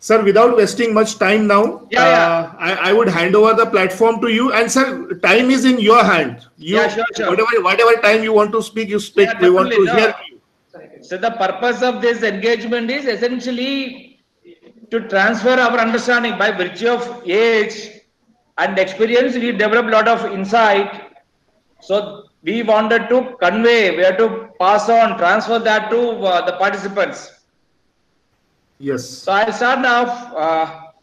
Sir, without wasting much time now, Yeah, yeah, I would hand over the platform to you. And sir, time is in your hand. yeah, You sure, sure. whatever time you want to speak, you Yeah, speak. We want definitely. to hear No. you. So the purpose of this engagement is essentially to transfer our understanding by virtue of age and experience. We develop a lot of insight. So we wanted to convey, we have to pass on, transfer that to the participants. Yes. So I'll start now.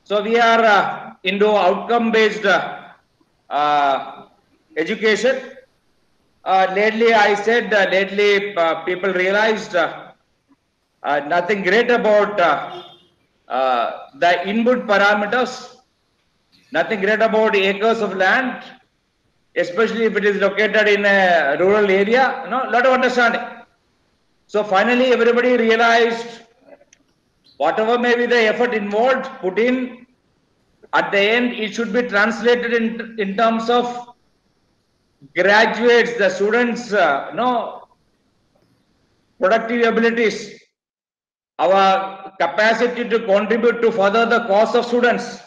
So we are into outcome-based education. Lately, I said lately people realized nothing great about the input parameters, nothing great about acres of land, especially if it is located in a rural area. No, lot of understanding. So finally, everybody realized whatever may be the effort involved, put in, at the end, it should be translated in terms of graduates, the students, productive abilities, our capacity to contribute to further the cause of students,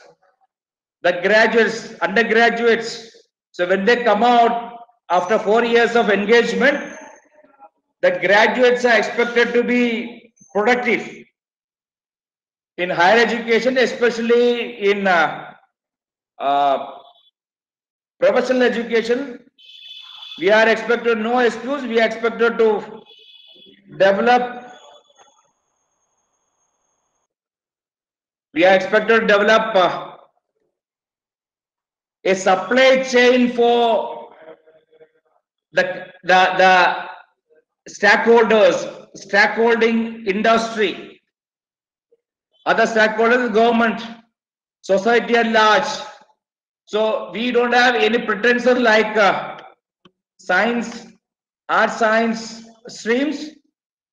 the graduates, undergraduates. So when they come out after 4 years of engagement, the graduates are expected to be productive in higher education, especially in uh, professional education. We are expected, no excuse, we are expected to develop, we are expected to develop a supply chain for the stakeholders, stakeholding industry, other stakeholders, government, society at large. So we don't have any pretension like science, art science streams.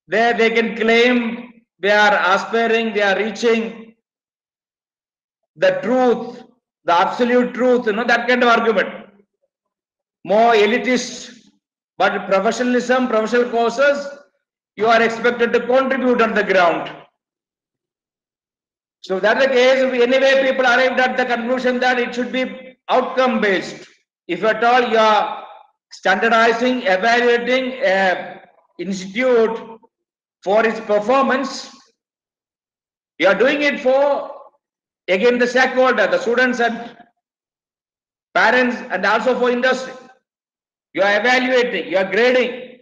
There they can claim they are aspiring, they are reaching the truth, the absolute truth, that kind of argument. More elitist, but professionalism, professional courses, you are expected to contribute on the ground. So that's the case. Anyway, people arrived at the conclusion that it should be outcome based. If at all you are standardizing, evaluating an institute for its performance, you are doing it for, again, the stakeholder, the students and parents, and also for industry. You are evaluating, you are grading,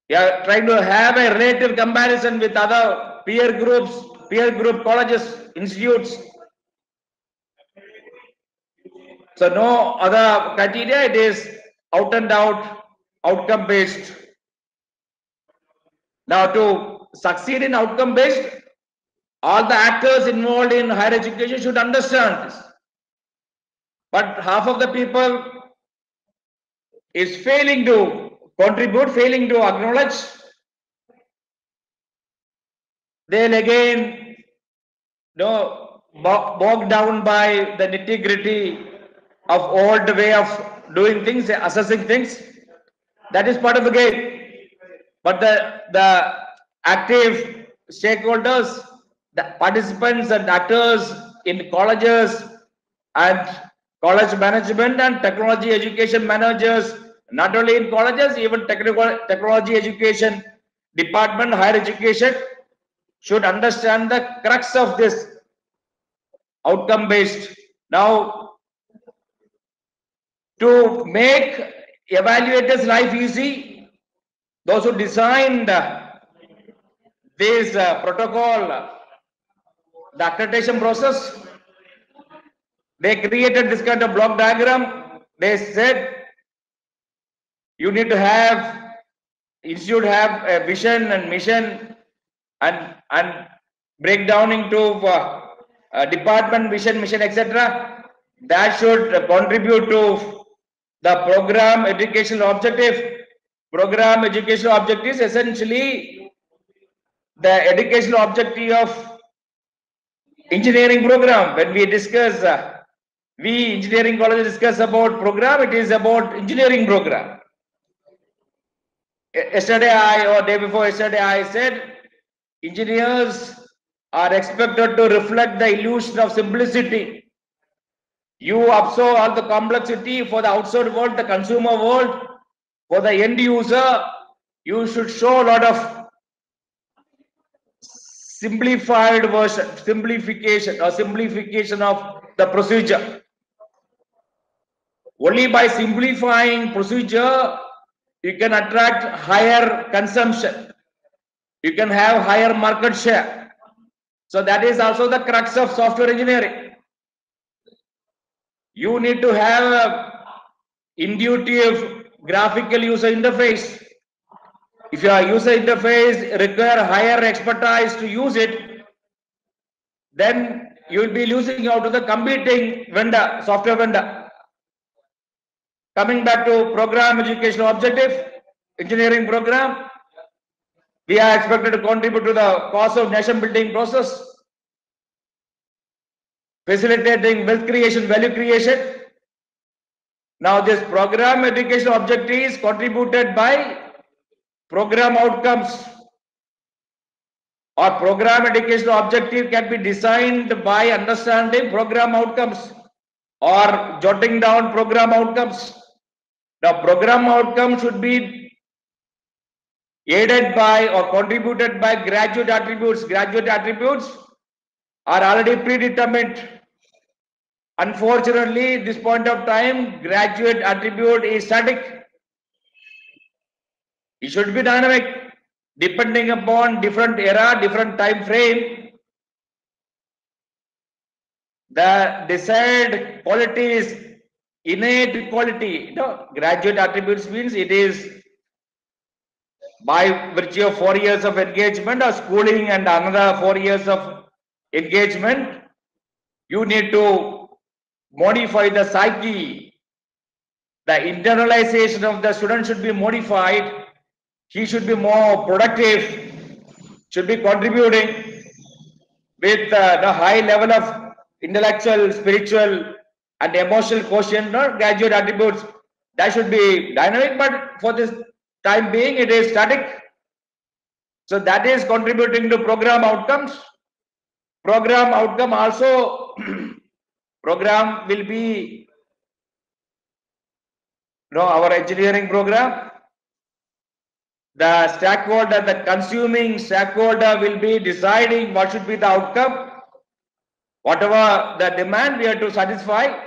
you are trying to have a relative comparison with other peer groups, peer group colleges, institutes. So no other criteria, it is out and out outcome based. Now to succeed in outcome based, all the actors involved in higher education should understand this. But half of the people is failing to contribute, failing to acknowledge. They'll again bogged down by the nitty gritty of old way of doing things, assessing things. That is part of the game. But the active stakeholders, the participants and actors in colleges and college management and technology education managers, not only in colleges, even technology education department, higher education, should understand the crux of this outcome based. Now, to make evaluators life easy, those who designed this protocol, the accreditation process, they created this kind of block diagram. They said you need to have, institute have a vision and mission and break down into department vision, mission, etc. That should contribute to the program educational objective. Program educational objective is essentially the educational objective of engineering program. When we discuss, we engineering college discuss about program, it is about engineering program. Yesterday or day before yesterday I said engineers are expected to reflect the illusion of simplicity. You absorb all the complexity for the outside world, the consumer world. For the end user, you should show a lot of simplification of the procedure. Only by simplifying procedure, you can attract higher consumption. You can have higher market share. So that is also the crux of software engineering. You need to have a intuitive graphical user interface. If your user interface require higher expertise to use it, then you will be losing out to the competing vendor, software vendor. Coming back to program educational objective, engineering program, we are expected to contribute to the cause of nation building process, facilitating wealth creation, value creation. Now this program educational objective is contributed by program outcomes, or program educational objective can be designed by understanding program outcomes or jotting down program outcomes. The program outcome should be aided by or contributed by graduate attributes. Graduate attributes are already predetermined. Unfortunately, this point of time, graduate attribute is static. It should be dynamic, depending upon different era, different time frame. The desired quality is innate quality. No, graduate attributes means it is by virtue of 4 years of engagement or schooling and another 4 years of engagement, you need to modify the psyche. The internalization of the student should be modified. He should be more productive, should be contributing with the high level of intellectual, spiritual, and emotional quotient, not graduate attributes. That should be dynamic, but for this time being, it is static. So that is contributing to program outcomes. Program outcome also, program will be, our engineering program. The stakeholder, the consuming stakeholder will be deciding what should be the outcome. Whatever the demand we have to satisfy.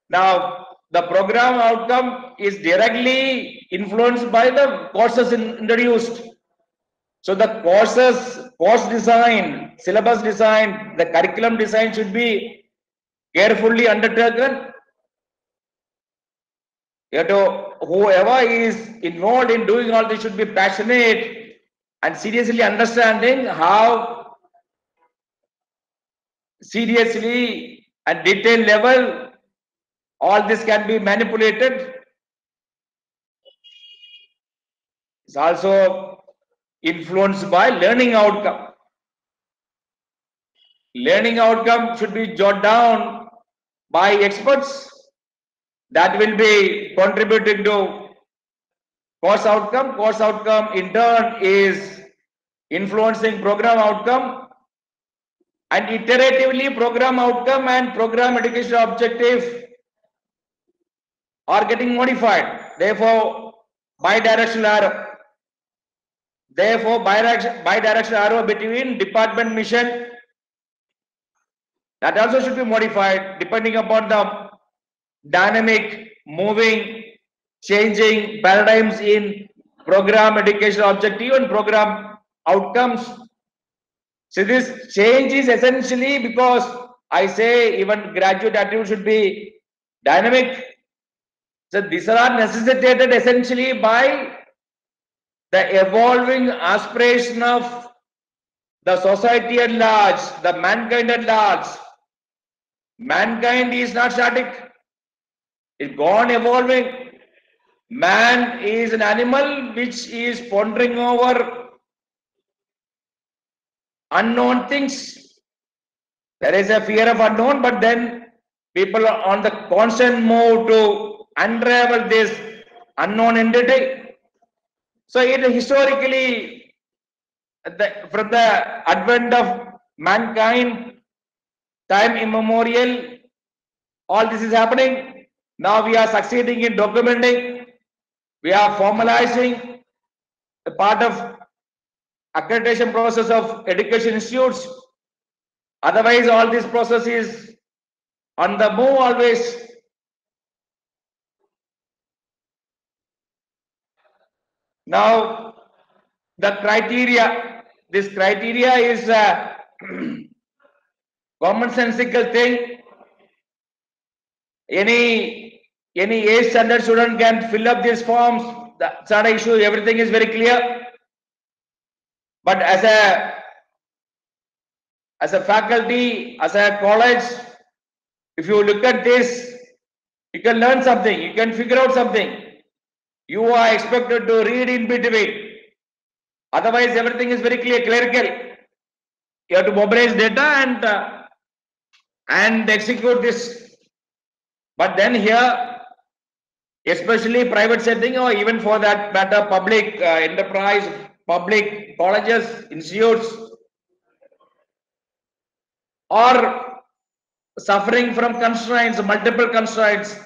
Now, the program outcome is directly influenced by the courses introduced. So the course design, syllabus design, the curriculum design should be carefully undertaken. Whoever is involved in doing all this should be passionate and seriously understanding how seriously and detailed level all this can be manipulated. It's also influenced by learning outcome. Learning outcome should be jotted down by experts. That will be contributing to course outcome. Course outcome in turn is influencing program outcome, and iteratively program outcome and program education objective are getting modified. Therefore, bidirectional arrow. Therefore, bidirectional arrow between department mission, that also should be modified depending upon the dynamic, moving, changing paradigms in program education objective and program outcomes. So this change is essentially because I say even graduate attribute should be dynamic. So these are necessitated essentially by the evolving aspiration of the society at large, the mankind at large. Mankind is not static. It's gone evolving. Man is an animal which is pondering over unknown things. There is a fear of unknown, but then people are on the constant move to unravel this unknown entity. So it historically, from the advent of mankind, time immemorial, all this is happening. Now we are succeeding in documenting. We are formalizing a part of accreditation process of education institutes. Otherwise, all this process is on the move always. Now, the criteria, this criteria is a commonsensical thing. Any age standard student can fill up these forms. That's not an issue. Everything is very clear. But as a faculty, as a college, if you look at this, you can learn something. You can figure out something. You are expected to read in between. Otherwise, everything is very clear, clerical. You have to mobilize data and execute this. But then here, especially private setting, or even for that matter, public enterprise, public colleges, institutes, are suffering from constraints, multiple constraints.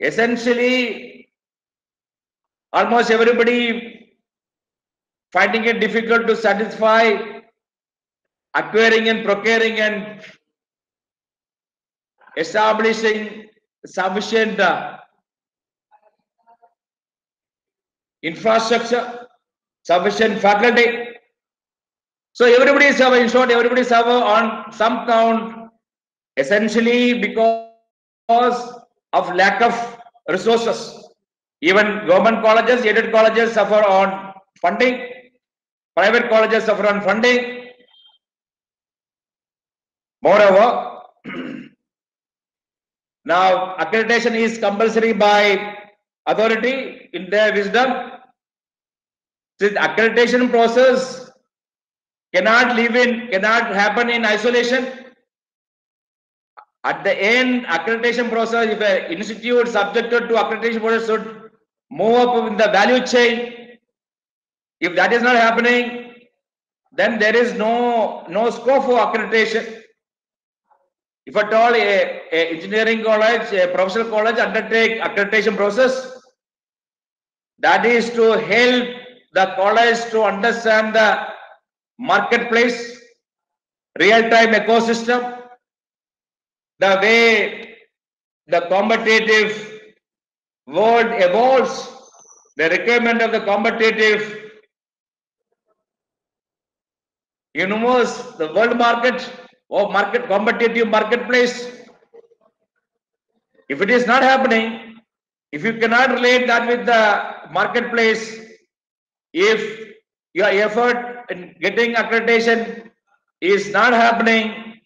Essentially, almost everybody finding it difficult to satisfy acquiring and procuring and establishing sufficient infrastructure, sufficient faculty. So everybody is in short, everybody is on some count, essentially because of lack of resources. Even government colleges, aided colleges suffer on funding. Private colleges suffer on funding. Moreover, now accreditation is compulsory by authority in their wisdom. This accreditation process cannot happen in isolation. At the end, accreditation process, if an institute subjected to accreditation process should move up in the value chain, if that is not happening, then there is no scope for accreditation. If at all a engineering college, a professional college undertake accreditation process, that is to help the college to understand the marketplace, real-time ecosystem, the way the competitive world evolves, the requirement of the competitive universe, the world market or competitive marketplace. If it is not happening, if you cannot relate that with the marketplace, if your effort in getting accreditation is not happening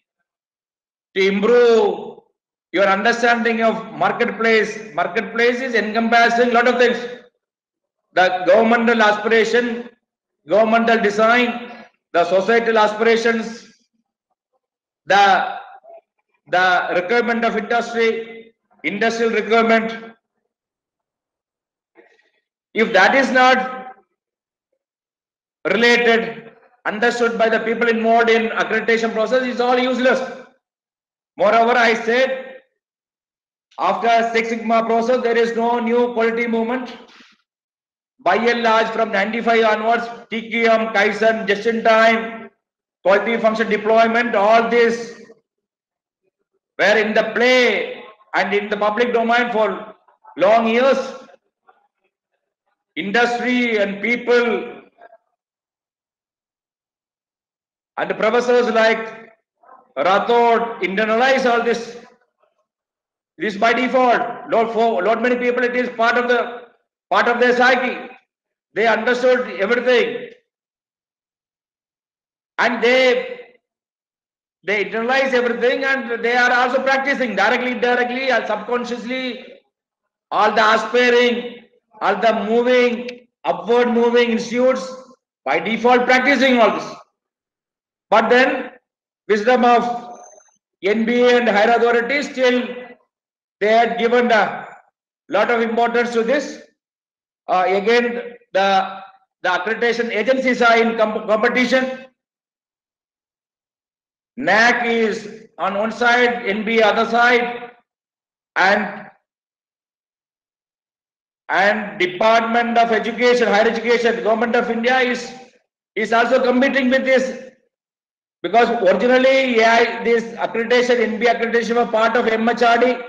to improve your understanding of marketplace is encompassing a lot of things. The governmental aspiration, governmental design, the societal aspirations, the requirement of industry, industrial requirement. If that is not related, understood by the people involved in accreditation process, it's all useless. Moreover, I said, after Six Sigma process, there is no new quality movement. By and large, from 95 onwards, TQM, Kaizen, just in time, quality function deployment, all this were in the play and in the public domain for long years. Industry and people and the professors like Rathod internalize all this. It is by default. Lot many people, it is part of their psyche. They understood everything, and they internalize everything, and they are also practicing directly, indirectly, and subconsciously. All the aspiring, all the moving, upward moving institutes by default practicing all this. But then, wisdom of NBA and higher authorities, still they had given a lot of importance to this. Again, the the accreditation agencies are in competition. NAC is on one side, NBA other side, and Department of Education, Higher Education, Government of India is also competing with this, because originally this accreditation, NBA accreditation, was part of MHRD,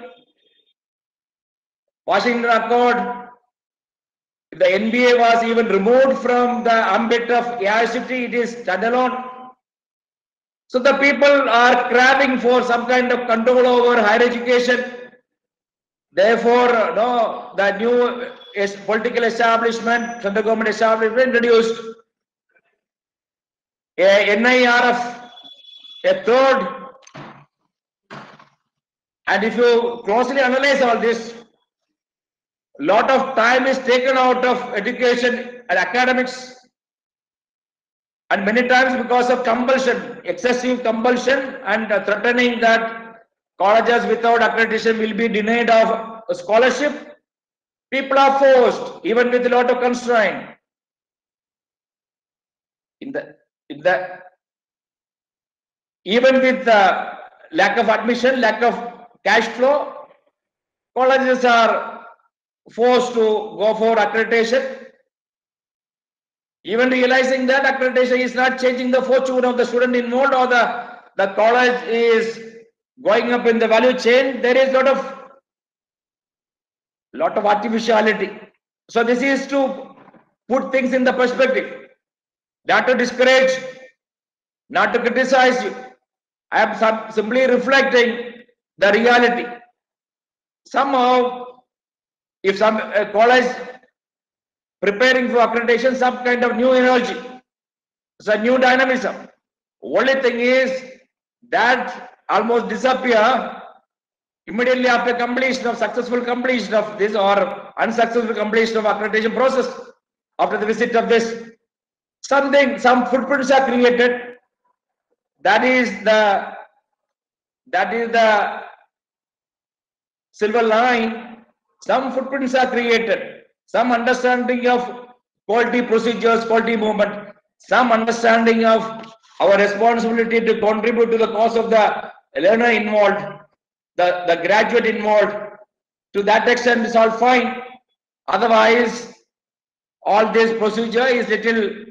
Washington Accord. The NBA was even removed from the ambit of AICTE, it is standalone. So the people are craving for some kind of control over higher education. Therefore, no, the new political establishment, central government establishment introduced a NIRF, a third. And if you closely analyze all this, lot of time is taken out of education and academics, and many times because of compulsion, excessive compulsion, and threatening that colleges without accreditation will be denied of a scholarship, people are forced, even with a lot of constraint. Even with the lack of admission, lack of cash flow, colleges are forced to go for accreditation, even realizing that accreditation is not changing the fortune of the student involved, or the college is going up in the value chain. There is lot of artificiality. So this is to put things in the perspective, not to discourage, not to criticize you. I am simply reflecting the reality. Somehow, if some college preparing for accreditation, some kind of new energy, so new dynamism. Only thing is that almost disappear immediately after completion of successful completion of this, or unsuccessful completion of accreditation process. After the visit of this, some footprints are created. That is the silver line. Some footprints are created. Some understanding of quality procedures, quality movement. Some understanding of our responsibility to contribute to the cause of the learner involved, the graduate involved. To that extent, it's all fine. Otherwise, all this procedure is little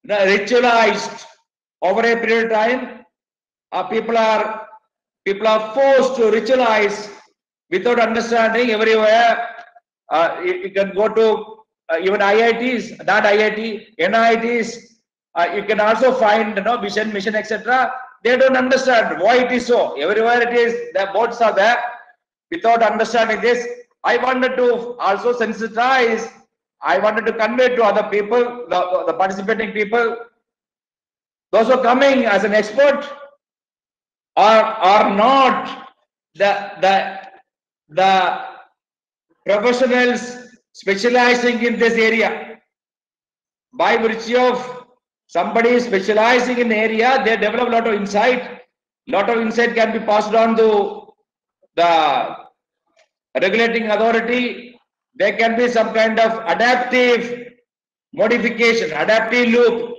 ritualized over a period of time. People are forced to ritualize without understanding everywhere. You can go to even IITs, not IIT, NITs. You can also find vision, mission, etc. They don't understand why it is so. Everywhere it is, the boards are there. Without understanding this, I wanted to also sensitize. I wanted to convey to other people, the participating people, those who are coming as an expert are not the professionals specializing in this area. By virtue of somebody specializing in the area, they develop a lot of insight. Lot of insight can be passed on to the regulating authority. There can be some kind of adaptive modification, adaptive loop,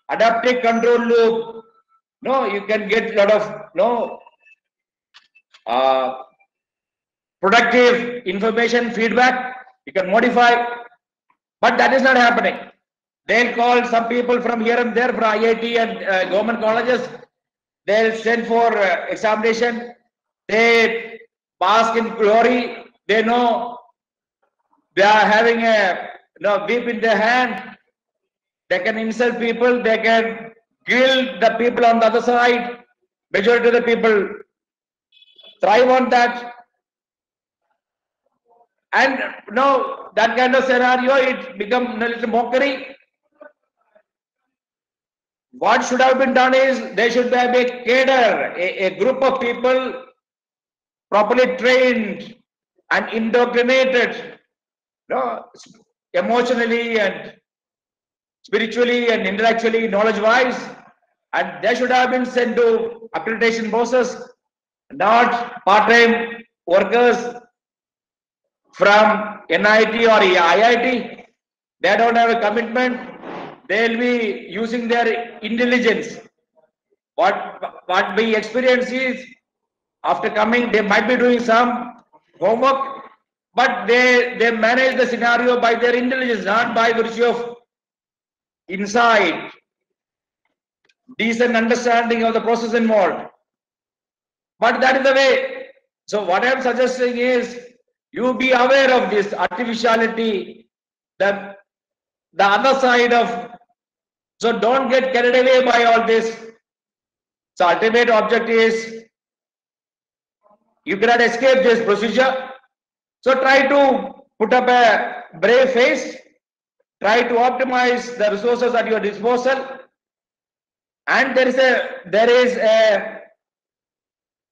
adaptive control loop. No, you can get a lot of productive information feedback. You can modify, but that is not happening. They'll call some people from here and there, from IIT and government colleges. They'll send for examination. They bask in glory. They know they are having a whip in their hand. They can insult people. They can gild the people on the other side. Majority of the people thrive on that. And that kind of scenario, it becomes a little mockery. What should have been done is there should have a cadre, a group of people properly trained and indoctrinated, emotionally and spiritually and intellectually, knowledge-wise, and they should have been sent to accreditation process, not part-time workers from NIT or IIT. They don't have a commitment. they'll be using their intelligence. What we experience is, after coming, they might be doing some homework, but they manage the scenario by their intelligence, not by virtue of insight, decent understanding of the process involved. But that is the way. So what I am suggesting is, you be aware of this artificiality, the other side of, so don't get carried away by all this. So ultimate object is, you cannot escape this procedure. So try to put up a brave face, try to optimize the resources at your disposal, and there is a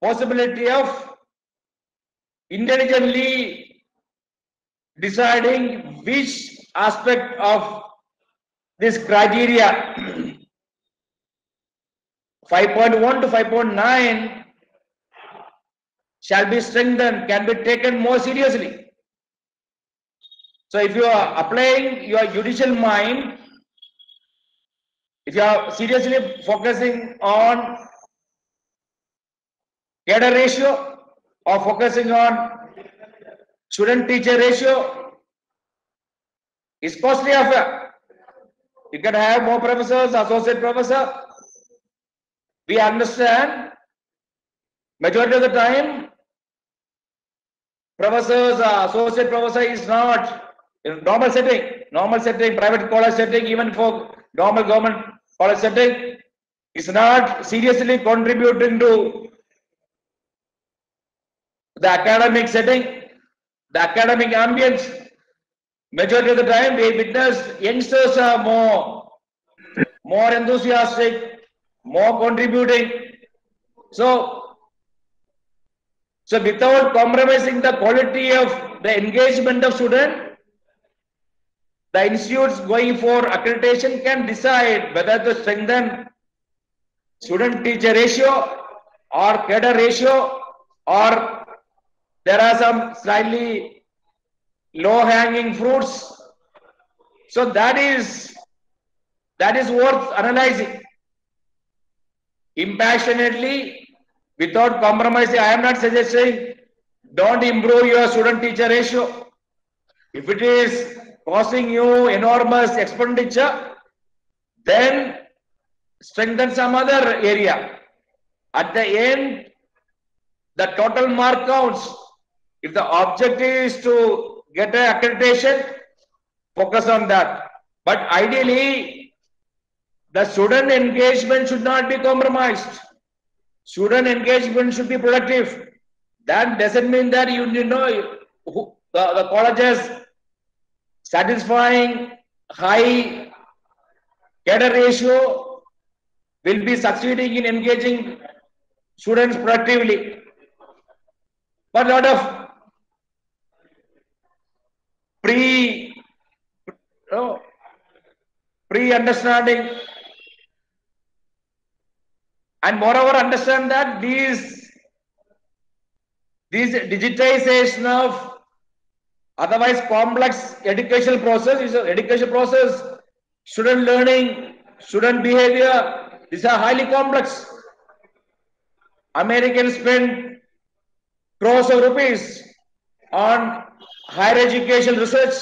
possibility of intelligently deciding which aspect of this criteria 5.1 to 5.9 shall be strengthened, can be taken more seriously. So if you are applying your judicial mind, if you are seriously focusing on cadre ratio or focusing on student-teacher ratio, it's costly affair. You can have more professors, associate professor. We understand majority of the time, professors, associate professor is not in normal setting, private college setting, even for normal government college setting, is not seriously contributing to the academic setting, the academic ambience. Majority of the time, we witness youngsters are more enthusiastic, more contributing. So without compromising the quality of the engagement of student, the institutes going for accreditation can decide whether to strengthen student-teacher ratio or cadre ratio, or there are some slightly low-hanging fruits. So that is worth analyzing impassionately, without compromising. I am not suggesting don't improve your student-teacher ratio. If it is causing you enormous expenditure, then strengthen some other area. At the end, the total mark counts. If the objective is to get an accreditation, focus on that. But ideally, the student engagement should not be compromised. Student engagement should be productive. That doesn't mean that the colleges satisfying high cadre ratio will be succeeding in engaging students productively. But a lot of pre-understanding, and moreover understand that these digitization of otherwise complex educational process, student learning, student behavior, these are highly complex. Americans spend crores of rupees on higher education research.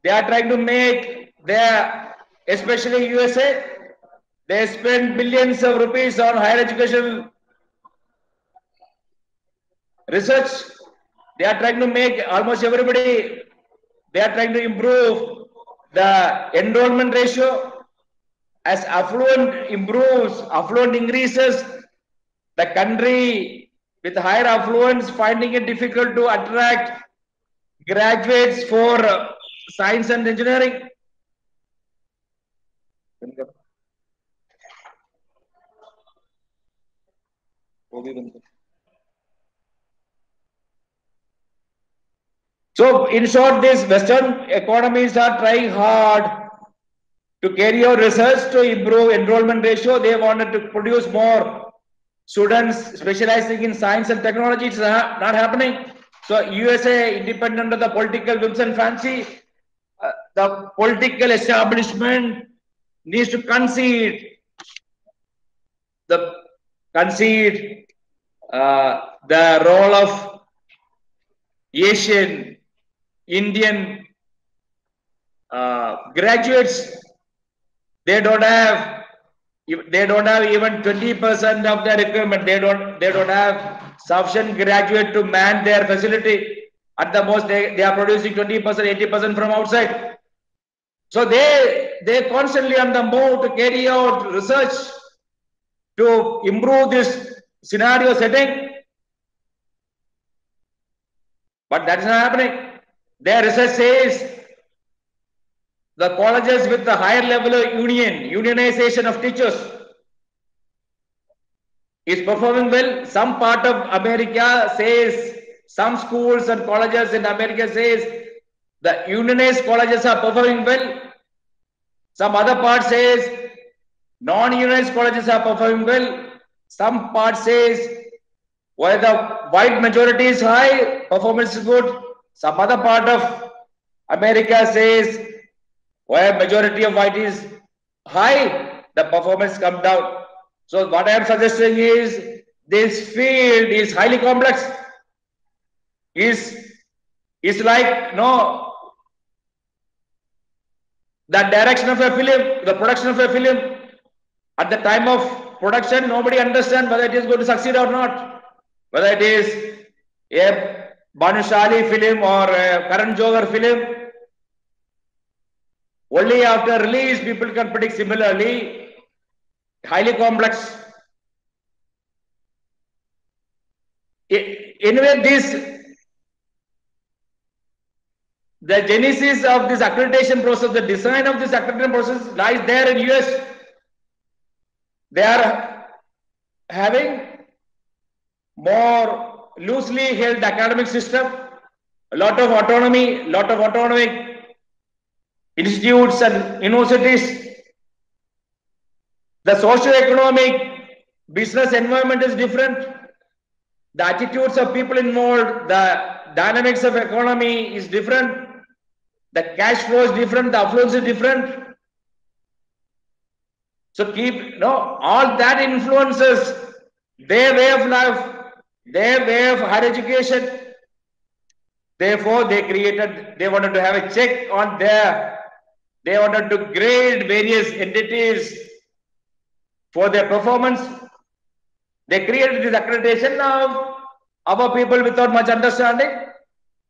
They are trying to make especially USA, they spend billions of rupees on higher education research. They are trying to make almost everybody, they are trying to improve the enrollment ratio. As affluent increases, the country with higher affluence finding it difficult to attract graduates for science and engineering. So in short, these Western economies are trying hard to carry out research to improve enrollment ratio. They wanted to produce more students specializing in science and technology. It's not happening. So USA, independent of the political whims and fancy, the political establishment needs to concede the role of Asian, Indian graduates. They don't have even 20% of their requirement. They don't have sufficient graduate to man their facility. At the most, they are producing 20%, 80% from outside. So they constantly on the move to carry out research to improve this scenario setting. But that's not happening. Their research says the colleges with the higher level of unionization of teachers is performing well. Some part of America says, some schools and colleges in America says the unionized colleges are performing well. Some other part says non-unionized colleges are performing well. Some part says where the white majority is high, performance is good. Some other part of America says where majority of white is high, the performance comes down. So what I am suggesting is this field is highly complex. Is like the direction of a film, the production of a film. At the time of production, nobody understands whether it is going to succeed or not. Whether it is a Bhanushali film or a Karan Johar film. Only after release, people can predict. Similarly, highly complex. Anyway, the genesis of this accreditation process, the design of this accreditation process lies there in US. They are having more loosely held academic system, a lot of autonomy, lot of autonomic institutes and universities. The socio-economic business environment is different. The attitudes of people involved, the dynamics of economy is different. The cash flow is different, the affluence is different. So all that influences their way of life, their way of higher education. Therefore, they wanted to have a check on they wanted to grade various entities for their performance. They created this accreditation. Now, our people without much understanding,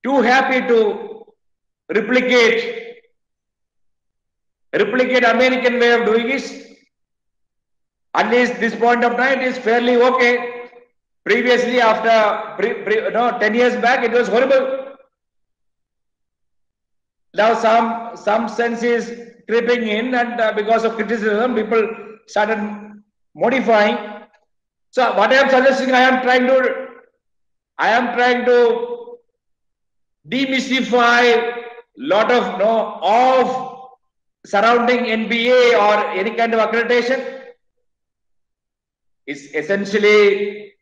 too happy to replicate American way of doing it. At least this point of time is fairly okay. Previously, after 10 years back, it was horrible. Now some sense is creeping in, and because of criticism, people started modifying. So what I am suggesting, I am trying to demystify lot of surrounding NBA or any kind of accreditation. Is essentially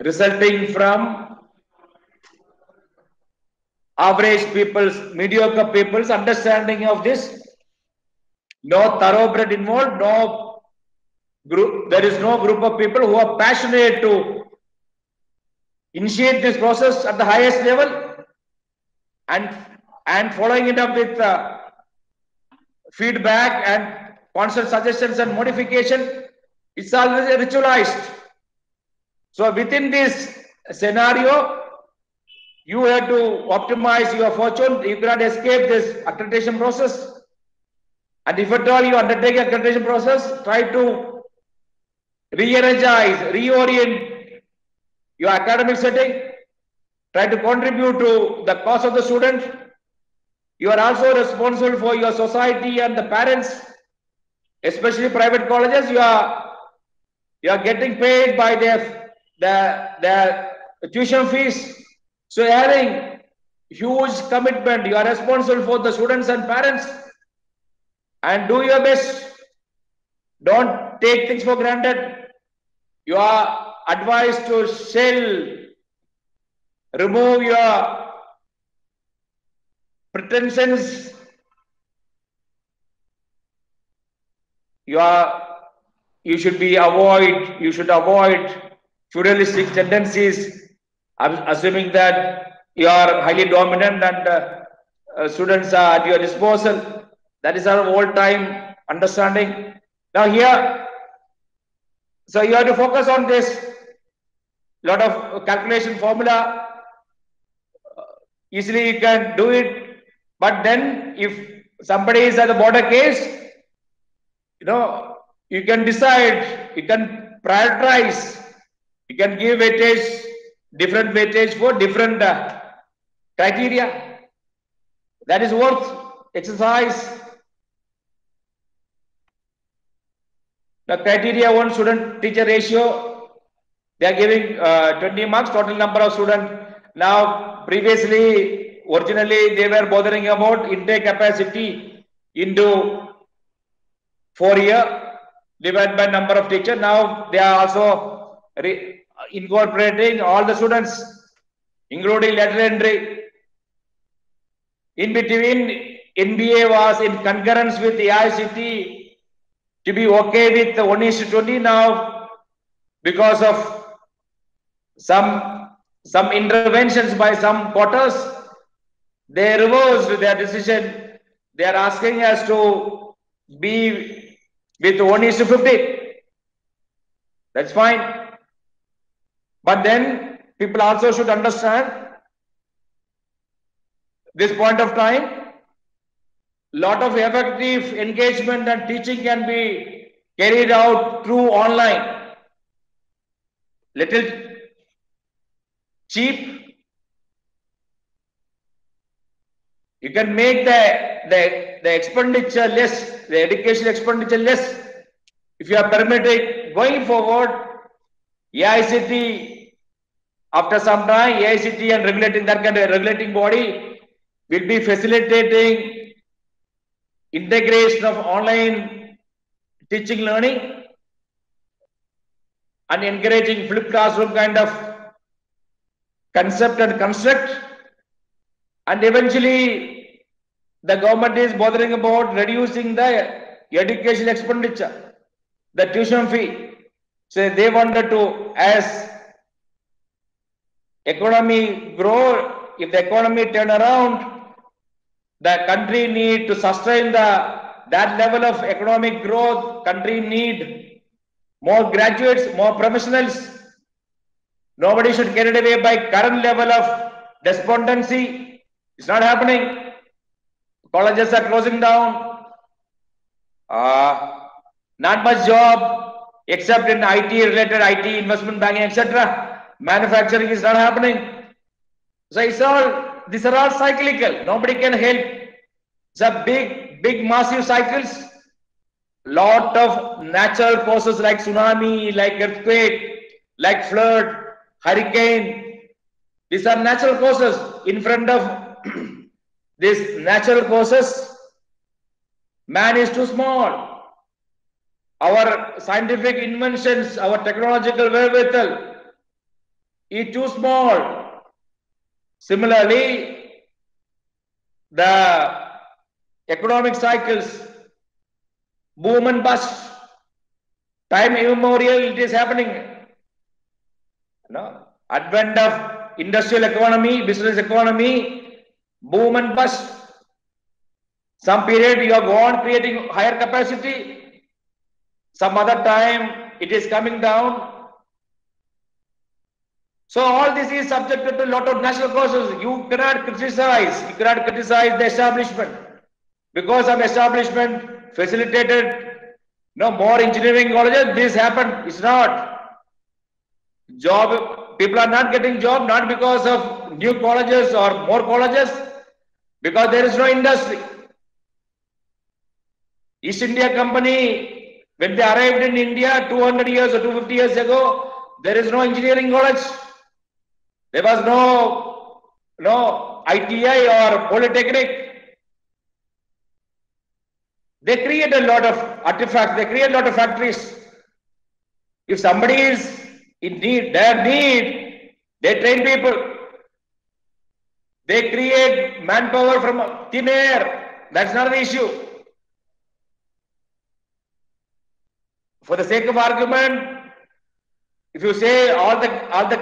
resulting from average people's, mediocre people's understanding of this. No thoroughbred involved, no group. There is no group of people who are passionate to initiate this process at the highest level and following it up with feedback and constant suggestions and modification. It's already ritualized. So within this scenario, you have to optimize your fortune. You cannot escape this accreditation process. And if at all you undertake a accreditation process, try to re-energize, reorient your academic setting. Try to contribute to the cause of the student. You are also responsible for your society and the parents, especially private colleges. You are getting paid by their tuition fees. So having huge commitment, you are responsible for the students and parents, and do your best. Don't take things for granted. You are advised to remove your pretensions, you should avoid feudalistic tendencies, assuming that you are highly dominant and students are at your disposal. That is our old time understanding. Now here, so you have to focus on this. Lot of calculation formula, easily you can do it. But then if somebody is at the border case, you can decide, you can prioritize, you can give weightage, different weightage for different criteria. That is worth exercise. The criteria 1 student teacher ratio, they are giving 20 marks, total number of students. Now, originally, they were bothering about intake capacity into 4 year divided by number of teachers. Now, they are also incorporating all the students, including letter entry. In between, NBA was in concurrence with the AICTE to be okay with the 1:20. Now, because of some interventions by some quarters, they reversed their decision. They are asking us to be with 1:50. That's fine. But then people also should understand this point of time. Lot of effective engagement and teaching can be carried out through online. Little cheap. You can make the expenditure less, the education expenditure less. If you are permitted going forward, AICTE, after some time, AICTE and regulating that kind of regulating body will be facilitating integration of online teaching learning and encouraging flipped classroom kind of concept and construct. And eventually, the government is bothering about reducing the education expenditure, the tuition fee. So they wanted to, as economy grow, if the economy turn around, the country need to sustain that level of economic growth. Country need more graduates, more professionals. Nobody should get away by current level of despondency. It's not happening. Colleges are closing down. Not much job except in IT related, IT, investment banking, etc. Manufacturing is not happening. So these are all cyclical. Nobody can help. It's a big massive cycles. Lot of natural causes like tsunami, like earthquake, like flood, hurricane. These are natural causes. In front of these natural causes, man is too small. Our scientific inventions, our technological wherewithal is too small. Similarly, the economic cycles, boom and bust, time immemorial, it is happening. Advent of industrial economy, business economy, boom and bust. Some period you have gone creating higher capacity. Some other time it is coming down. So all this is subjected to a lot of natural causes. You cannot criticize the establishment. Because of establishment facilitated more engineering colleges, this happened. It's not. Job, people are not getting job, not because of new colleges or more colleges, because there is no industry. East India Company, when they arrived in India 200 years or 250 years ago, there is no engineering college. There was no ITI or polytechnic. They create a lot of artifacts. They create a lot of factories. If somebody is in need, they train people. They create manpower from thin air. That's not an issue. for the sake of argument, if you say all the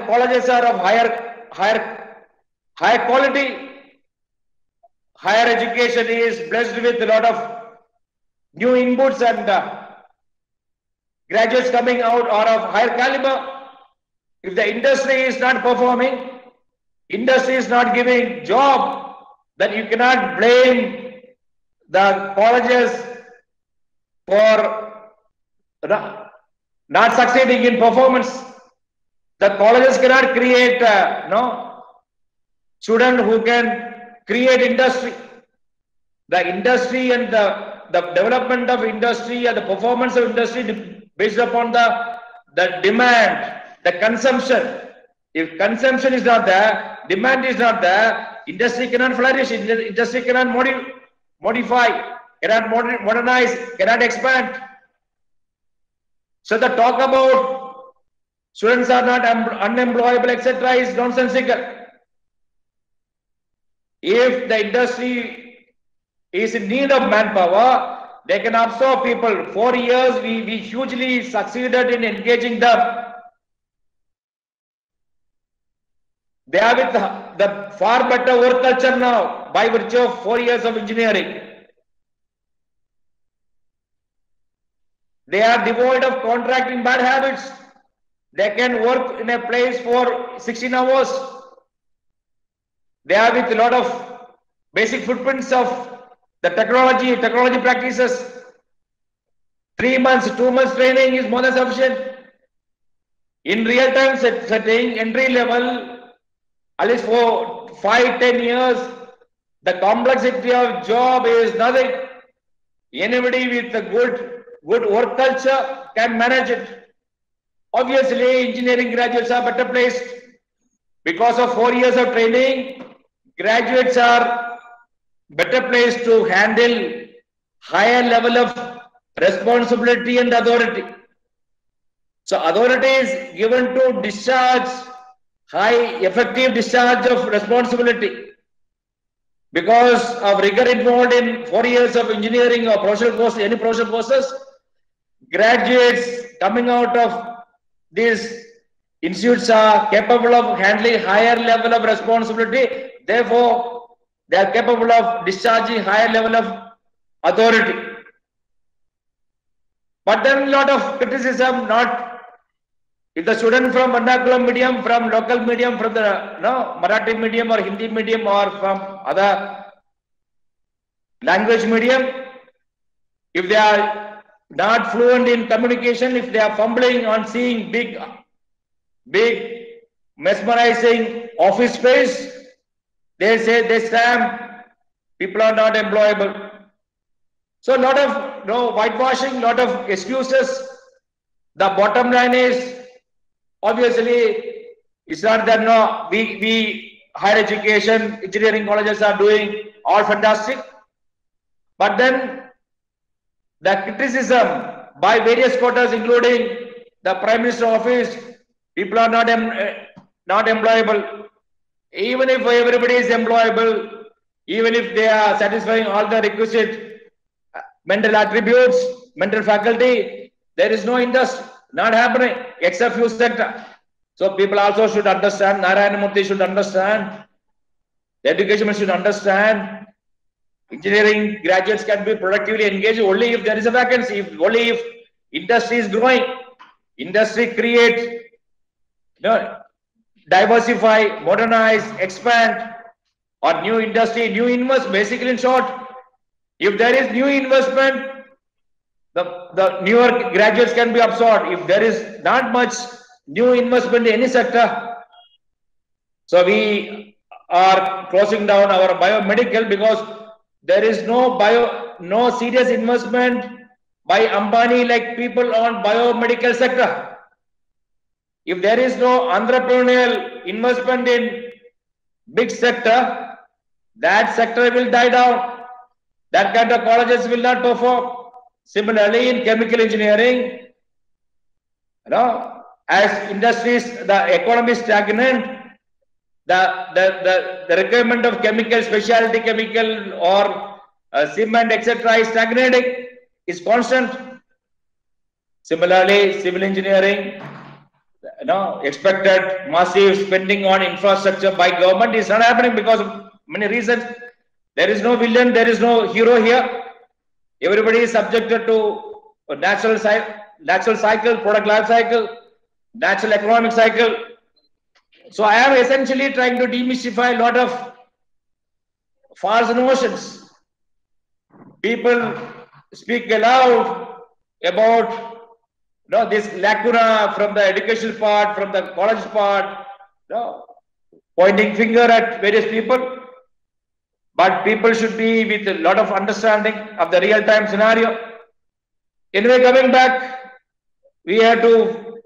colleges are of higher quality, higher education is blessed with a lot of new inputs and graduates coming out are of higher caliber. If the industry is not performing, industry is not giving job, then you cannot blame the colleges for not succeeding in performance. The colleges cannot create student who can create industry. The industry and the development of industry and the performance of industry based upon the demand, the consumption. If consumption is not there, demand is not there, industry cannot flourish, industry cannot modify, cannot modernize, cannot expand. So the talk about students are not unemployable, etc. is nonsensical. If the industry is in need of manpower, they can absorb people. 4 years, we hugely succeeded in engaging them. They are with the far better work culture now by virtue of 4 years of engineering. They are devoid of contracting bad habits. They can work in a place for 16 hours. They are with a lot of basic footprints of the technology practices. 3 months, 2 months training is more than sufficient. In real-time setting, entry level, at least for 5-10 years, the complexity of job is nothing. Anybody with a good work culture can manage it. Obviously, engineering graduates are better placed. Because of 4 years of training, graduates are better placed to handle higher level of responsibility and authority. So authority is given to discharge effective discharge of responsibility. Because of rigor involved in 4 years of engineering or professional course, any professional courses, graduates coming out of these institutes are capable of handling higher level of responsibility. Therefore, they are capable of discharging higher level of authority. But then a lot of criticism, if the student from vernacular medium, from local medium, from the Marathi medium or Hindi medium or from other language medium, if they are not fluent in communication, if they are fumbling on seeing big mesmerizing office space, they say they stamp, people are not employable. So a lot of whitewashing, lot of excuses. The bottom line is, obviously, it's not that we higher education, engineering colleges are doing all fantastic. But then the criticism by various quarters, including the Prime Minister office, people are not employable. Even if everybody is employable, even if they are satisfying all the requisite mental attributes, mental faculty, there is no industry, not happening, except few sector. So people also should understand, Narayana Murthy should understand, the education ministry should understand, engineering graduates can be productively engaged only if there is a vacancy, only if industry is growing. Industry create, diversify, modernize, expand, or new industry, new invest. Basically, in short, if there is new investment, the newer graduates can be absorbed. If there is not much new investment in any sector, so we are closing down our biomedical because there is no serious investment by Ambani like people on biomedical sector. If there is no entrepreneurial investment in big sector, that sector will die down. That kind of colleges will not perform. Similarly, in chemical engineering, as industries, the economy is stagnant, the requirement of chemical, specialty chemical or cement, etc. is stagnating, is constant. Similarly, civil engineering, expected massive spending on infrastructure by government is not happening because of many reasons. There is no villain, there is no hero here. Everybody is subjected to a natural cycle, product life cycle, natural economic cycle. So I am essentially trying to demystify a lot of false notions. People speak aloud about this lacuna from the educational part, from the college part, pointing finger at various people. But people should be with a lot of understanding of the real-time scenario. Anyway, coming back, we have to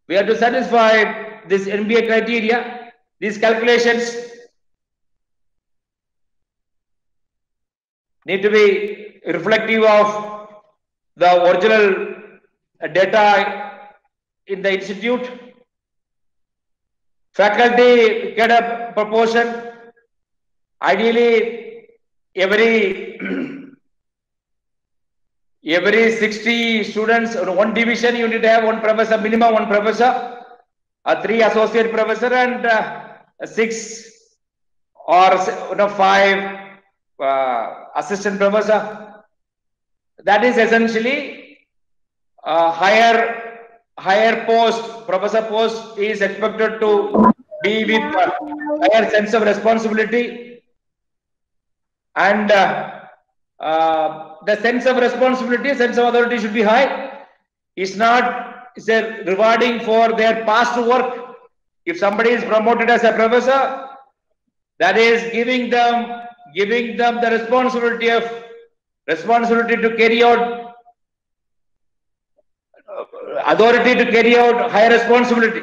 satisfy this NBA criteria, these calculations need to be reflective of the original data in the institute. Faculty get a proportion. Ideally, every 60 students in one division, you need to have one professor, minimum one professor, 3 associate professor, and 6 or 5 assistant professor. That is essentially higher post, professor post is expected to be with higher sense of responsibility, and the sense of responsibility, sense of authority should be high. It's a rewarding for their past work. If somebody is promoted as a professor, that is giving them the responsibility to carry out, authority to carry out higher responsibility.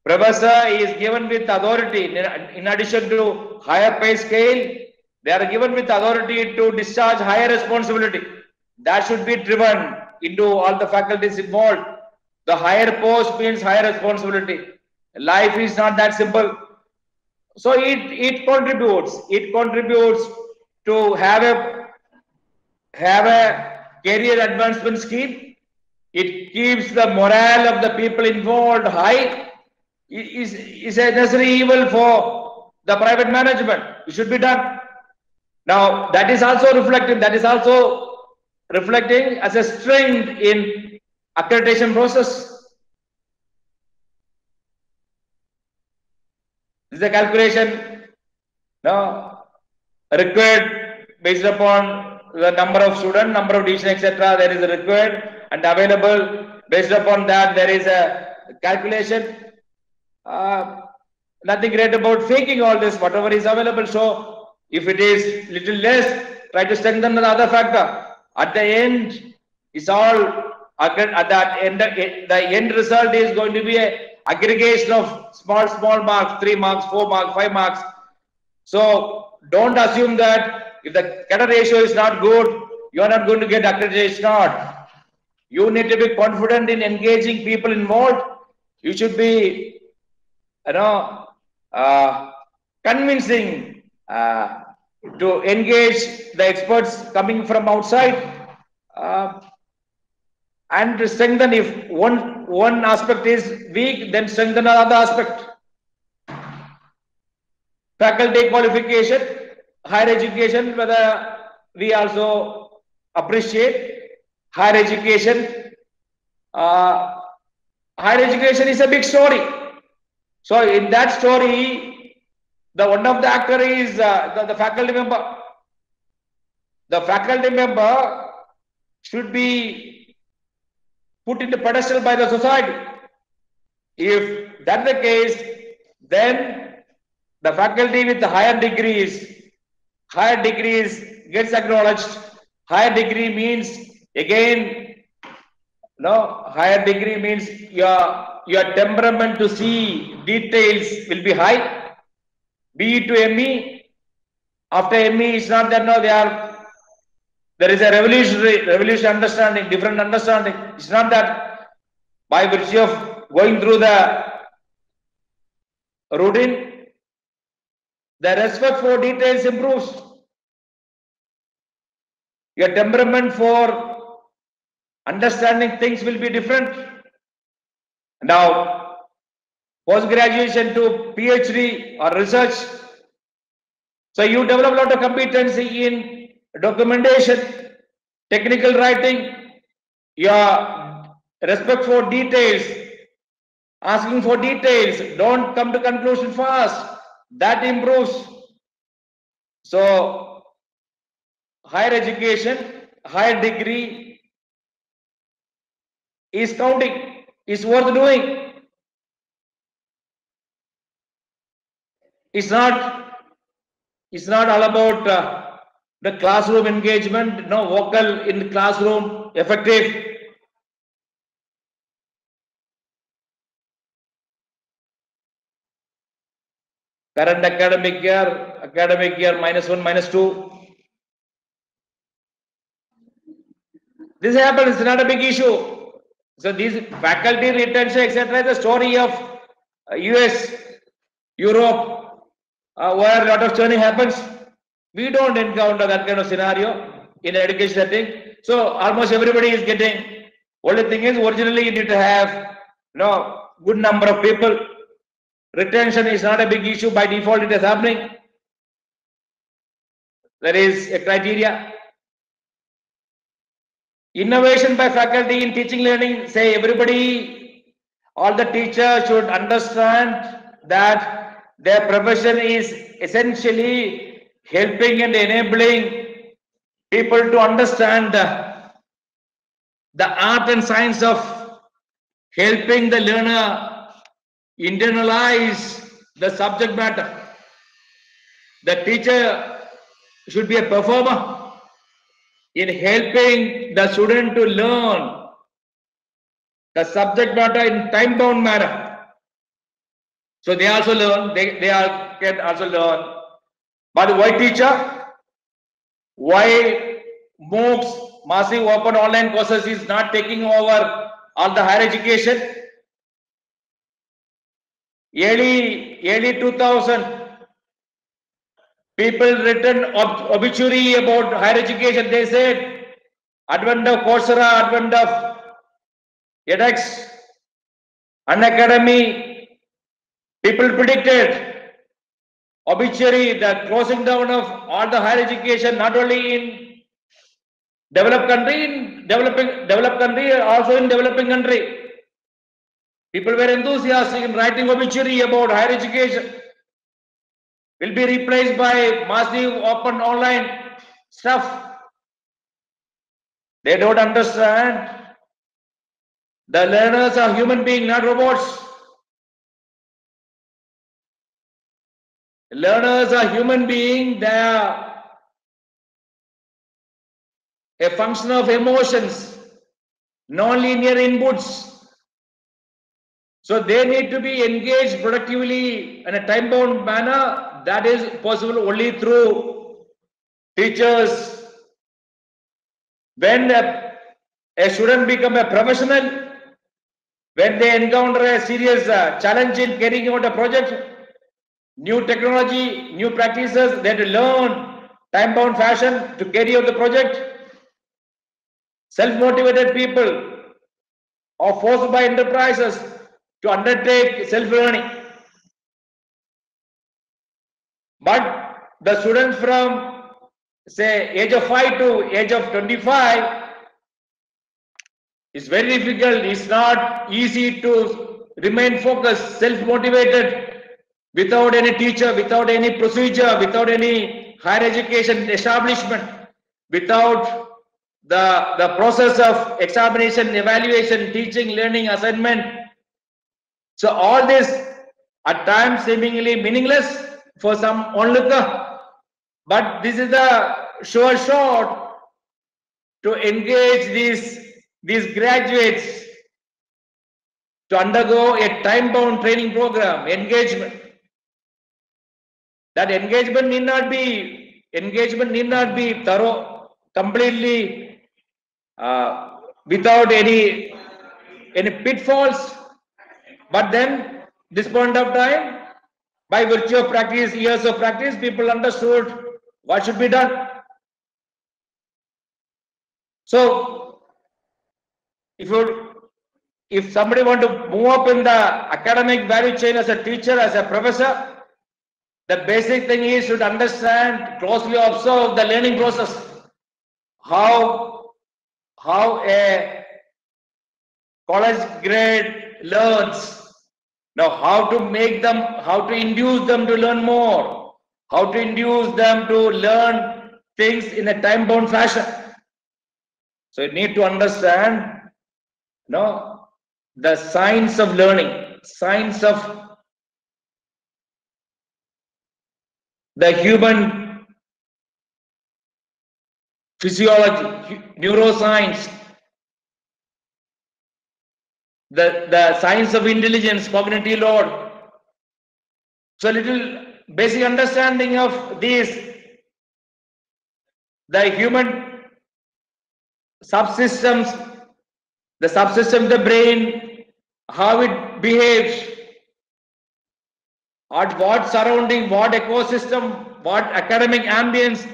Professor is given with authority in addition to higher pay scale. They are given with authority to discharge higher responsibility. That should be driven into all the faculties involved. The higher post means higher responsibility. Life is not that simple. So it contributes to have a career advancement scheme. It keeps the morale of the people involved high. It is a necessary evil for the private management. It should be done. Now that is also reflecting as a strength in accreditation process. This is a calculation required based upon the number of students, number of division, etc. There is a required and available. Based upon that, there is a calculation. Nothing great about faking all this, whatever is available. So if it is little less, try to strengthen the other factor. At the end, it's all at that end. The end result is going to be a aggregation of small marks, 3 marks, 4 marks, 5 marks. So don't assume that if the cadre ratio is not good, you are not going to get accreditation. Not. You need to be confident in engaging people involved. You should be, convincing to engage the experts coming from outside, and to strengthen. If one aspect is weak, then strengthen another aspect. Faculty qualification, higher education, whether we also appreciate higher education. Higher education is a big story. So in that story, one of the actor is the faculty member. The faculty member should be put into pedestal by the society. If that's the case, then the faculty with the higher degrees gets acknowledged. Higher degree means, again, higher degree means your temperament to see details will be high. BE to ME. After ME, it's not that there is a revolutionary understanding, different understanding. It's not that by virtue of going through the routine, the respect for details improves. Your temperament for understanding things will be different. Now, post-graduation to PhD or research. So you develop a lot of competency in documentation, technical writing, your respect for details, asking for details, don't come to conclusion fast. That improves. So higher education, higher degree is counting, is worth doing. It's not all about the classroom engagement, no vocal in the classroom, effective. Current academic year -1, -2. This happens, it's not a big issue. So these faculty retention, etc., is the story of US, Europe, where a lot of churning happens. We don't encounter that kind of scenario in an education setting. So almost everybody is getting. Only thing is, originally you need to have good number of people. Retention is not a big issue, by default it is happening. There is a criteria. Innovation by faculty in teaching learning, say everybody, all the teachers should understand that their profession is essentially helping and enabling people to understand the art and science of helping the learner internalize the subject matter. The teacher should be a performer in helping the student to learn the subject matter in time-bound manner. So they also learn, they can also learn. But why teacher? Why MOOCs, massive open online courses, is not taking over all the higher education? Early 2000, people written obituary about higher education. They said, advent of Coursera, advent of edX, Unacademy, people predicted obituary, the closing down of all the higher education, not only in developed country, developed country, also in developing country. People were enthusiastic in writing obituary about higher education. Will be replaced by massive open online stuff. They don't understand. The learners are human beings, not robots. Learners are human beings. They are a function of emotions, non-linear inputs. So they need to be engaged productively in a time-bound manner. That is possible only through teachers. When a student becomes a professional, when they encounter a serious challenge in carrying out a project, new technology, new practices, they have to learn time-bound fashion to carry out the project. Self-motivated people are forced by enterprises to undertake self-learning. But the students from, say, age of 5 to age of 25, it's very difficult. It's not easy to remain focused, self-motivated, without any teacher, without any procedure, without any higher education establishment, without the process of examination, evaluation, teaching, learning, assignment. So all this at times seemingly meaningless for some onlooker, but this is the sure shot to engage these graduates to undergo a time-bound training program, engagement. That engagement need not be thorough, completely without any pitfalls. But then, this point of time, by virtue of practice, years of practice, people understood what should be done. So if somebody want to move up in the academic value chain as a teacher, as a professor, the basic thing is should understand, closely observe the learning process. How a college grade learns. Now, how to make them, how to induce them to learn more, how to induce them to learn things in a time-bound fashion. So you need to understand, the science of learning, science of the human physiology, neuroscience, the science of intelligence, cognitive load. So little basic understanding of these, the human subsystems, the subsystem of the brain, how it behaves, at what surrounding, what ecosystem, what academic ambience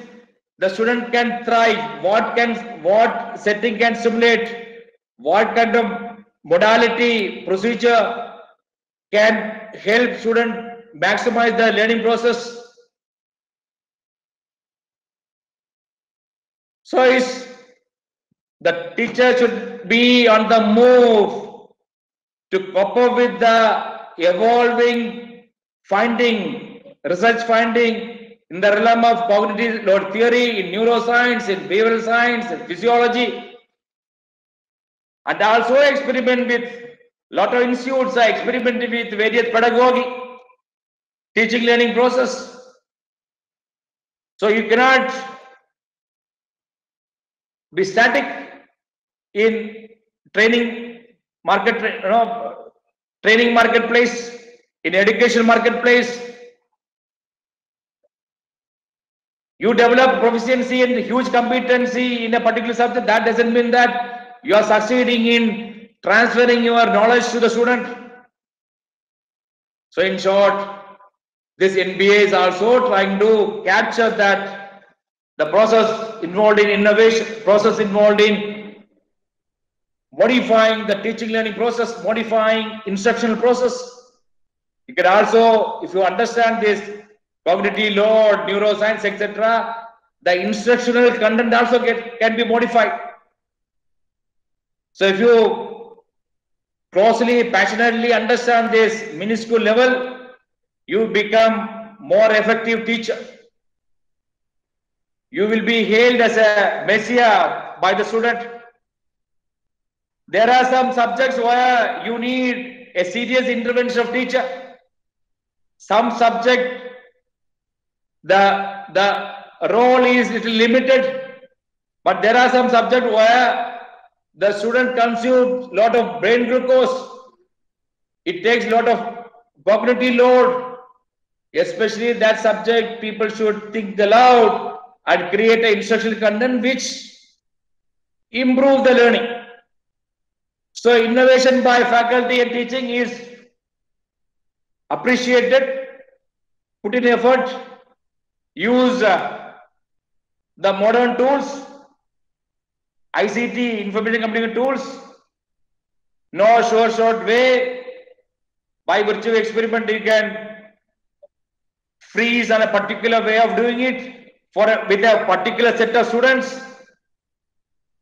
the student can thrive, what setting can stimulate, what kind of modality, procedure can help student maximize the learning process. So the teacher should be on the move to cope up with the evolving finding, research finding in the realm of cognitive load theory, in neuroscience, in behavioral science, in physiology, and also experiment with lot of institutes are experimenting with various pedagogy, teaching learning process. So you cannot be static in training training marketplace, in education marketplace. You develop proficiency and huge competency in a particular subject. That doesn't mean that you are succeeding in transferring your knowledge to the student. So in short, this NBA is also trying to capture that the process involved in innovation, process involved in modifying the teaching learning process, modifying instructional process. You can also, if you understand this cognitive load, neuroscience, etc., the instructional content also can be modified. So if you closely, passionately understand this minuscule level, you become more effective teacher. You will be hailed as a messiah by the student. There are some subjects where you need a serious intervention of teacher. Some subject, the role is little limited, but there are some subjects where the student consumes lot of brain glucose. It takes lot of cognitive load, especially that subject. People should think aloud and create an instructional content which improve the learning. So innovation by faculty and teaching is appreciated. Put in effort, use the modern tools, ICT, information communication tools. No short way. By virtue of experiment, you can freeze on a particular way of doing it with a particular set of students.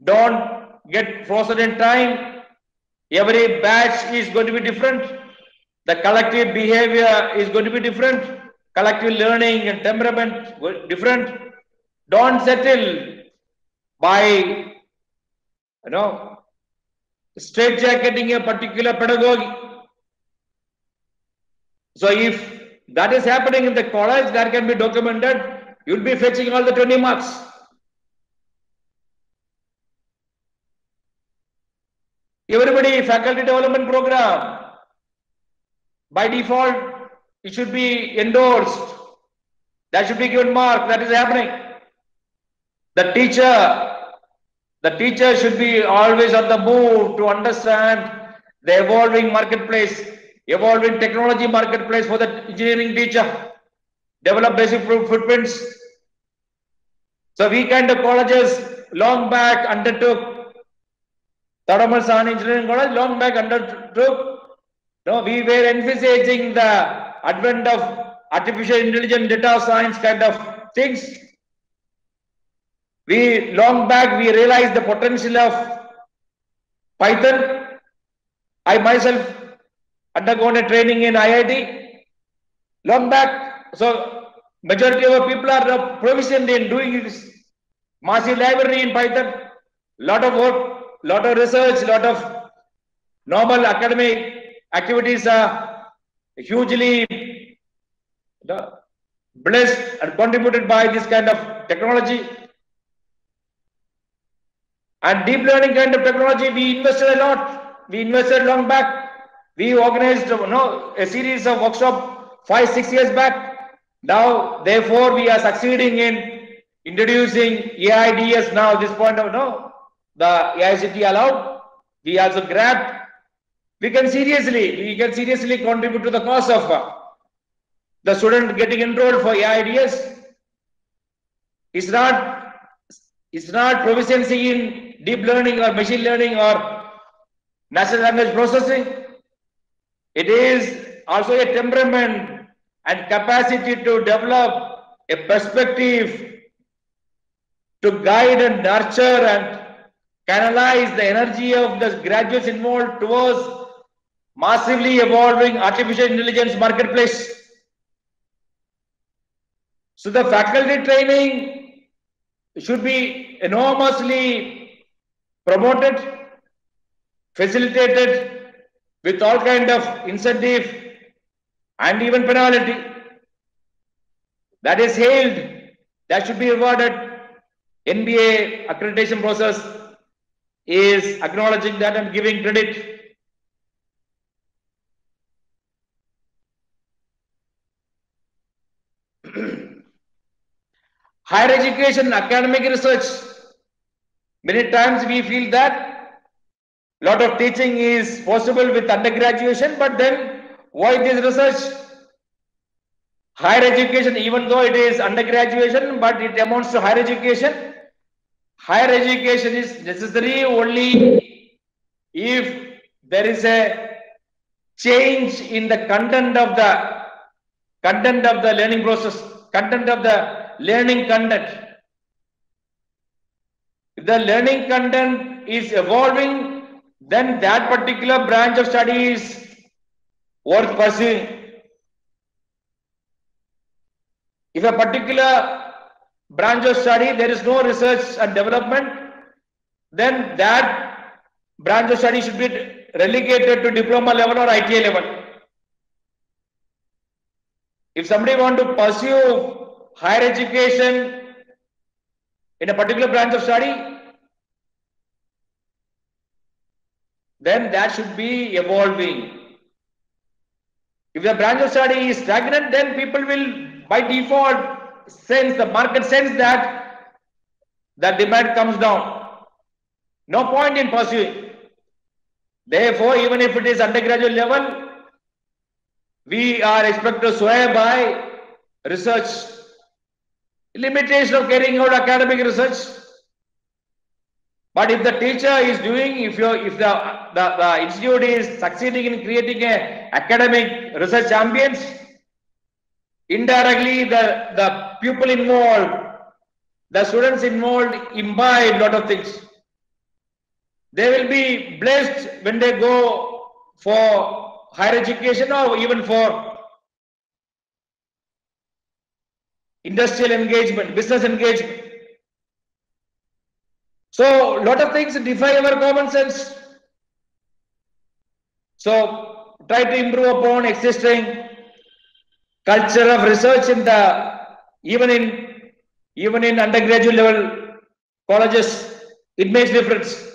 Don't get frozen in time. Every batch is going to be different. The collective behavior is going to be different. Collective learning and temperament different. Don't settle by straitjacketing a particular pedagogy. So if that is happening in the college, that can be documented. You'll be fetching all the 20 marks. Everybody, faculty development program, by default, it should be endorsed. That should be given mark. That is happening. The teacher should be always on the move to understand the evolving marketplace, evolving technology marketplace for the engineering teacher. Develop basic footprints. So we kind of colleges long back undertook Tadamal Sahani Engineering College long back undertook. No, we were envisaging the advent of artificial intelligence, data science kind of things. We long back we realized the potential of Python. I myself undergone a training in IIT long back. So majority of our people are proficient in doing this massive library in Python. Lot of work, lot of research, lot of normal academic activities are hugely blessed and contributed by this kind of technology. And deep learning kind of technology, we invested a lot. We invested long back. We organized a series of workshops 5-6 years back. Now, therefore, we are succeeding in introducing AIDS now. This point of the AICT allowed. We also grabbed. We can seriously contribute to the cost of the student getting enrolled for AIDS. It's not proficiency in deep learning or machine learning or natural language processing. It is also a temperament and capacity to develop a perspective to guide and nurture and canalize the energy of the graduates involved towards massively evolving artificial intelligence marketplace. So the faculty training should be enormously promoted, facilitated with all kind of incentive and even penalty. That is hailed, that should be rewarded. NBA accreditation process is acknowledging that and giving credit. Higher education, academic research. Many times we feel that a lot of teaching is possible with undergraduation, but then why this research? Higher education, even though it is undergraduation, but it amounts to higher education. Higher education is necessary only if there is a change in the content of the learning process, content of the learning content. If the learning content is evolving, then that particular branch of study is worth pursuing. If a particular branch of study, there is no research and development, then that branch of study should be relegated to diploma level or ITA level. If somebody want to pursue higher education in a particular branch of study, then that should be evolving. If the branch of study is stagnant, then people will by default sense, the market sense that the demand comes down. No point in pursuing. Therefore, even if it is undergraduate level, we are expected to sway by research. Limitation of carrying out academic research. But if the teacher is doing, if the institute is succeeding in creating a academic research ambience, indirectly the pupil involved, the students involved imbibe a lot of things. They will be blessed when they go for higher education or even for industrial engagement, business engagement. So, lot of things defy our common sense. So, try to improve upon existing culture of research in the even in undergraduate level colleges. It makes difference.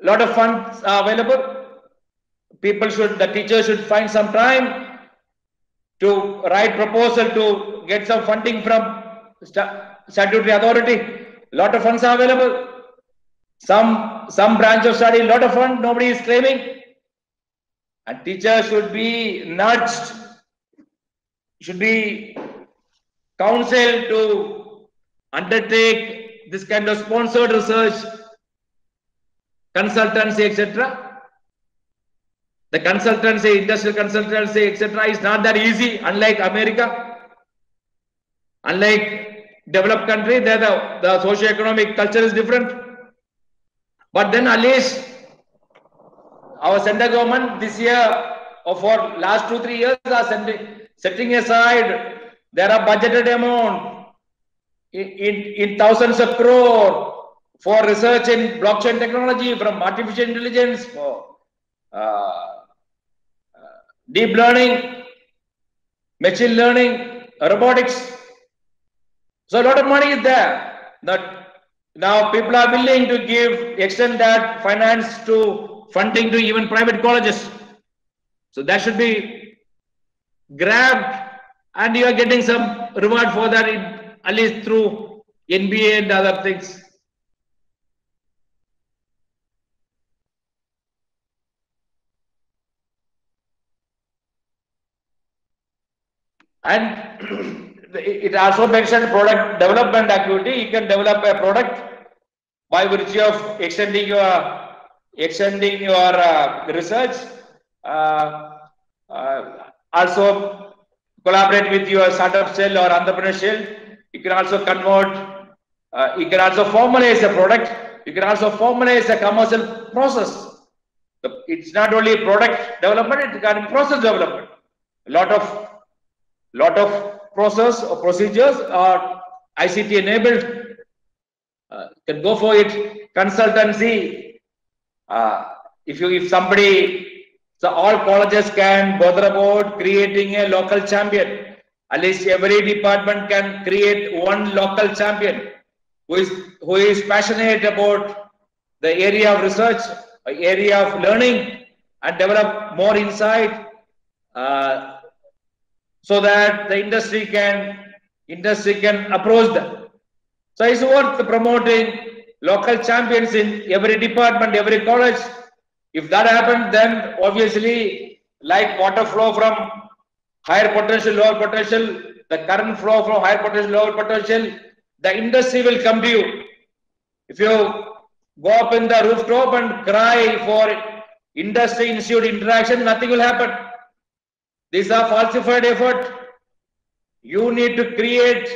Lot of funds are available. The teacher should find some time to write proposal to get some funding from statutory authority. Lot of funds are available. Some branch of study, lot of fund, nobody is claiming. And teacher should be nudged should be counseled to undertake this kind of sponsored research, consultancy, etc. The consultancy, industrial consultancy, etc. is not that easy, unlike America. Unlike developed country, there the socio-economic culture is different. But then at least our central government this year or for last 2-3 years are setting aside, there are budgeted amount in thousands of crore for research in blockchain technology, from artificial intelligence, for deep learning, machine learning, robotics. So a lot of money is there. Now people are willing to extend that finance to funding to even private colleges. So that should be grabbed, and you are getting some reward for that, at least through NBA and other things. And it also mentioned product development activity. You can develop a product by virtue of extending your research. Also collaborate with your startup cell or entrepreneur cell. You can also convert. You can also formalize a product. You can also formalize a commercial process. It's not only product development; it can be process development. A lot of process or procedures are ICT enabled. Can go for it. Consultancy. If somebody, so all colleges can bother about creating a local champion. At least every department can create one local champion who is passionate about the area of research, area of learning, and develop more insight. So that the industry can approach them. So it's worth promoting local champions in every department, every college. If that happens, then obviously, like water flow from higher potential, lower potential, the current flow from higher potential, lower potential, the industry will come to you. If you go up in the rooftop and cry for industry institute interaction, nothing will happen. These are falsified effort. You need to create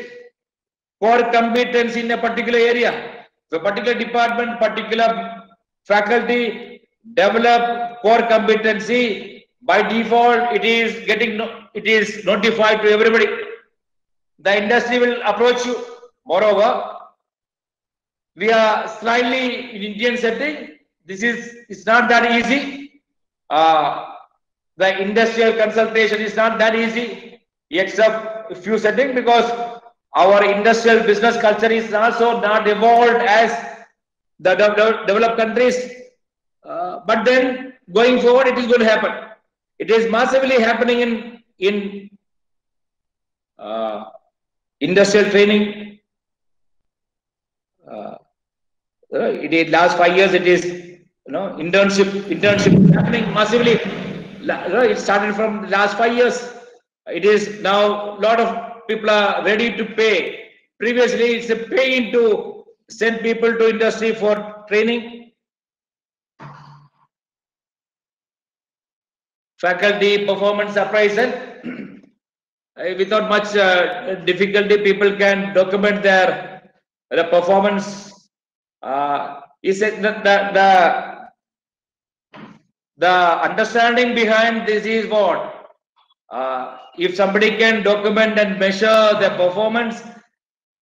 core competence in a particular area. So particular department, particular faculty develop core competency. By default, it is notified to everybody. The industry will approach you. Moreover, we are slightly in Indian setting. It's not that easy. The industrial consultation is not that easy, except a few settings, because our industrial business culture is also not evolved as the developed countries. But then going forward, it is going to happen. It is massively happening in industrial training. In last 5 years, it is internship is happening massively. It started from the last 5 years. It is now a lot of people are ready to pay. Previously, it's a paying to send people to industry for training. Faculty performance appraisal. Without much difficulty, people can document their performance. Is the understanding behind this is what? If somebody can document and measure the performance,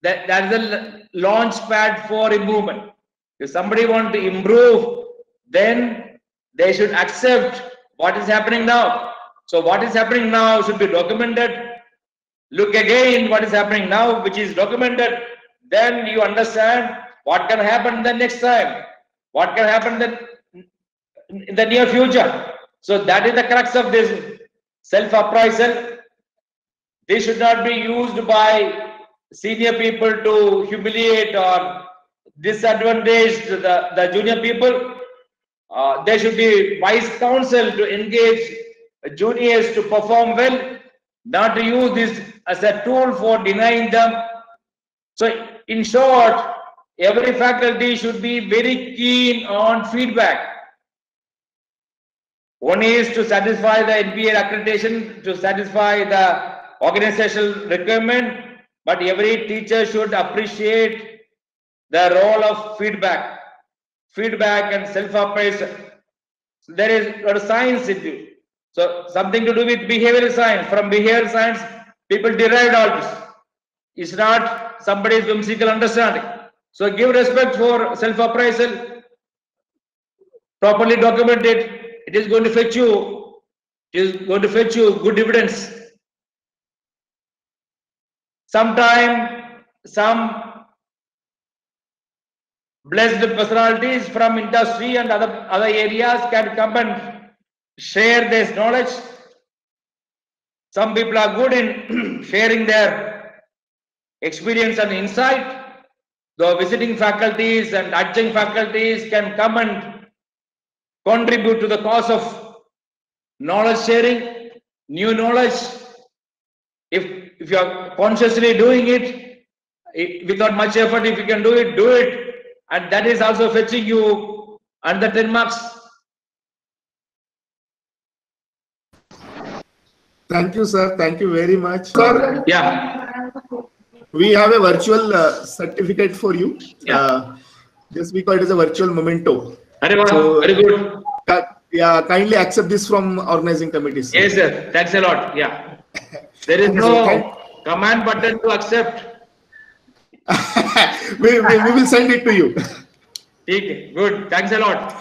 that is a launch pad for improvement. If somebody wants to improve, then they should accept what is happening now. So what is happening now should be documented. Look again what is happening now, which is documented. Then you understand what can happen the next time, what can happen in the near future. So that is the crux of this self-appraisal. This should not be used by senior people to humiliate or disadvantage the junior people. There should be wise counsel to engage juniors to perform well. not to use this as a tool for denying them. So in short, every faculty should be very keen on feedback. One is to satisfy the NPA accreditation, to satisfy the organizational requirement, but every teacher should appreciate the role of feedback and self-appraisal. There is a lot of science into it. So something to do with behavioral science. From behavioral science, people derived all this. It's not somebody's whimsical understanding. So give respect for self-appraisal, properly document it. It is going to fetch you. It is going to fetch you good dividends. Sometime some blessed personalities from industry and other areas can come and share this knowledge. Some people are good in sharing their experience and insight. The visiting faculties and adjunct faculties can come and contribute to the cause of knowledge sharing, new knowledge. If you are consciously doing it, without much effort, if you can do it, do it. And that is also fetching you under 10 marks. Thank you, sir. Thank you very much. Sir, Yeah. we have a virtual certificate for you. Yeah. Just because it is a virtual memento. So, very good. Yeah, kindly accept this from organizing committee. Sir. Yes, sir. Thanks a lot. Yeah. There is no command button to accept. we will send it to you. Okay, good. Thanks a lot.